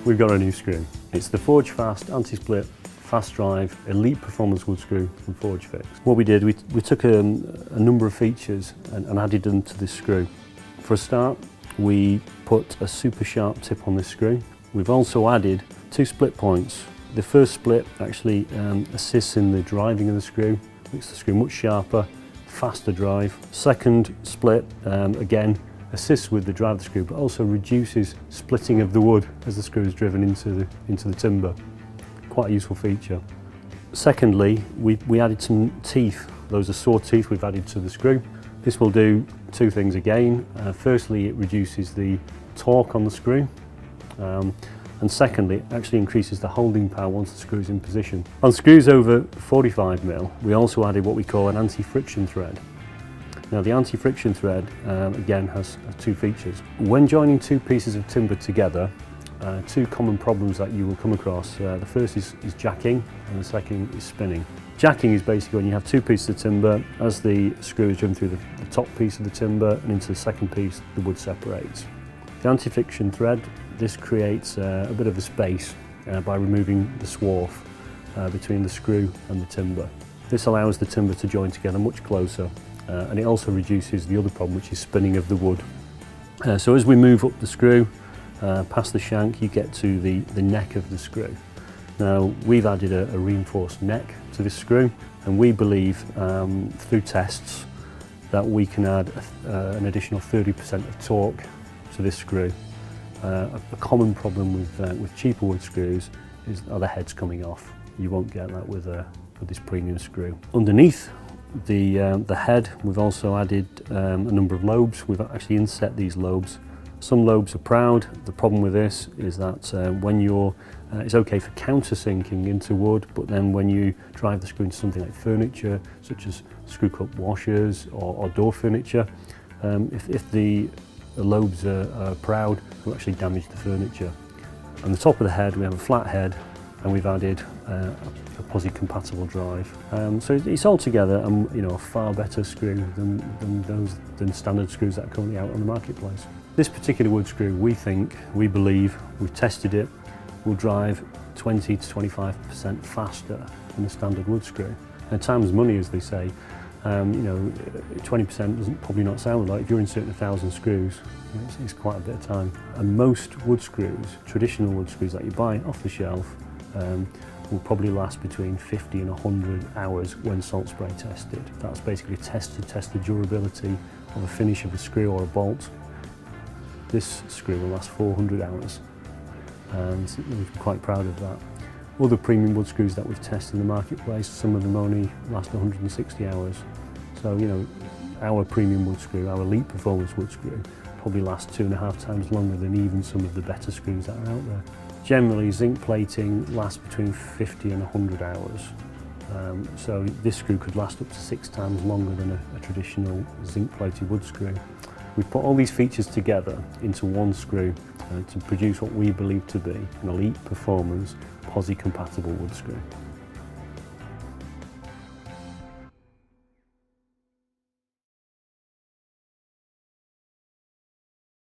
we've got a new screw. It's the ForgeFast anti-split fast drive elite performance wood screw from ForgeFix. What we did, we took a number of features and added them to this screw. For a start, we put a super sharp tip on this screw. We've also added 2 split points. The first split actually assists in the driving of the screw, makes the screw much sharper, faster drive. Second split, again, assists with the drive of the screw, but also reduces splitting of the wood as the screw is driven into the timber. Quite a useful feature. Secondly, we added some teeth. Those are saw teeth we've added to the screw. This will do 2 things again. Firstly, it reduces the torque on the screw. And secondly, it actually increases the holding power once the screw is in position. On screws over 45mm, we also added what we call an anti-friction thread. Now the anti-friction thread, again, has 2 features. When joining 2 pieces of timber together, 2 common problems that you will come across. The first is jacking and the second is spinning. Jacking is basically when you have 2 pieces of timber, as the screw is driven through the top piece of the timber and into the second piece, the wood separates. The anti-friction thread, this creates a bit of a space by removing the swarf between the screw and the timber. This allows the timber to join together much closer and it also reduces the other problem, which is spinning of the wood. So as we move up the screw, past the shank, you get to the neck of the screw. Now we've added a reinforced neck to this screw, and we believe through tests that we can add an additional 30% of torque to this screw. A common problem with cheaper wood screws are the heads coming off. You won't get that with this premium screw. Underneath the head, we've also added a number of lobes. We've actually inset these lobes. Some lobes are proud. The problem with this is that when it's okay for countersinking into wood, but then when you drive the screw into something like furniture, such as screw cup washers or door furniture, if the lobes are proud, it will actually damage the furniture. On the top of the head, we have a flat head, and we've added a Pozi compatible drive. So it's altogether a far better screw than standard screws that are currently out on the marketplace. This particular wood screw, we believe, we've tested it, will drive 20 to 25% faster than a standard wood screw. And time's money, as they say. 20% doesn't probably not sound like. If you're inserting 1,000 screws, it's quite a bit of time. And most wood screws, traditional wood screws that you buy off the shelf, will probably last between 50 and 100 hours when salt spray tested. That's basically a test to test the durability of a finish of a screw or a bolt. This screw will last 400 hours, and we're quite proud of that. Other premium wood screws that we've tested in the marketplace, some of them only last 160 hours. So, our premium wood screw, our elite performance wood screw, probably lasts 2.5 times longer than even some of the better screws that are out there. Generally, zinc plating lasts between 50 and 100 hours. So this screw could last up to 6 times longer than a traditional zinc plated wood screw. We've put all these features together into one screw to produce what we believe to be an elite performance Pozi compatible wood screw.